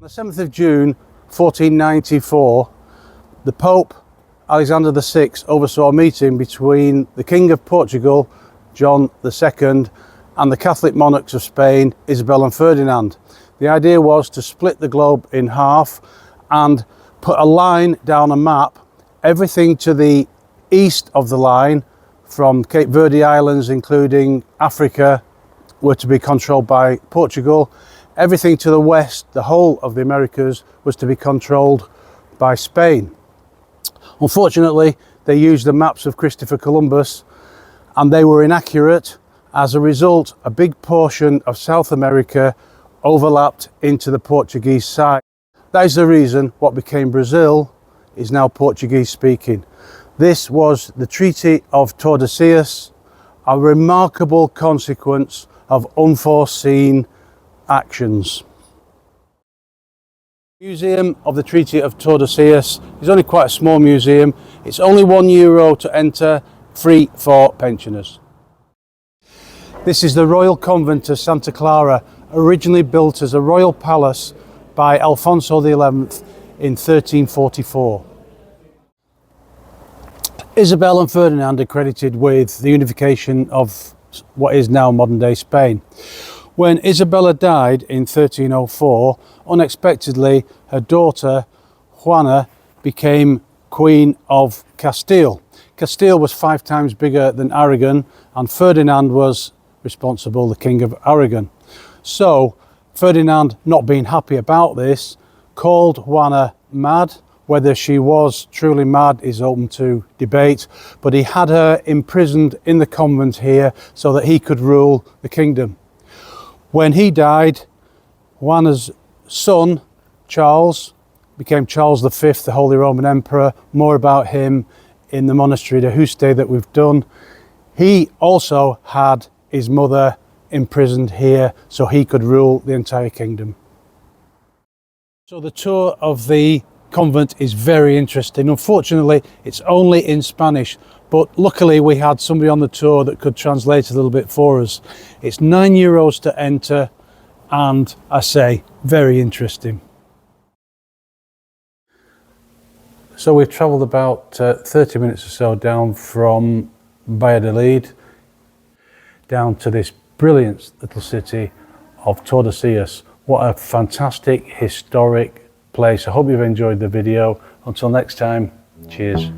the 7th of June 1494, the Pope Alexander VI oversaw a meeting between the King of Portugal, John II, and the Catholic monarchs of Spain, Isabel and Ferdinand. The idea was to split the globe in half and put a line down a map. Everything to the east of the line, from Cape Verde Islands, including Africa, were to be controlled by Portugal. Everything to the west, the whole of the Americas, was to be controlled by Spain. Unfortunately, they used the maps of Christopher Columbus and they were inaccurate. As a result, a big portion of South America overlapped into the Portuguese side. That is the reason what became Brazil is now Portuguese speaking. This was the Treaty of Tordesillas, a remarkable consequence of unforeseen actions. The Museum of the Treaty of Tordesillas is only quite a small museum. It's only €1 to enter, free for pensioners. This is the Royal Convent of Santa Clara, originally built as a royal palace by Alfonso XI in 1344. Isabel and Ferdinand are credited with the unification of what is now modern-day Spain. When Isabella died in 1304, unexpectedly her daughter Juana became Queen of Castile. Castile was 5 times bigger than Aragon, and Ferdinand was responsible, the King of Aragon. So Ferdinand, not being happy about this, called Juana mad. Whether she was truly mad is open to debate, but he had her imprisoned in the convent here so that he could rule the kingdom. When he died, Juana's son, Charles, became Charles V, the Holy Roman Emperor. More about him in the monastery de Juste that we've done. He also had his mother imprisoned here so he could rule the entire kingdom. So the tour of the convent is very interesting. Unfortunately, it's only in Spanish, but luckily we had somebody on the tour that could translate a little bit for us. It's €9 to enter, and I say, very interesting. So we've travelled about 30 minutes or so down from Valladolid down to this brilliant little city of Tordesillas. What a fantastic historic place. I hope you've enjoyed the video. Until next time, cheers.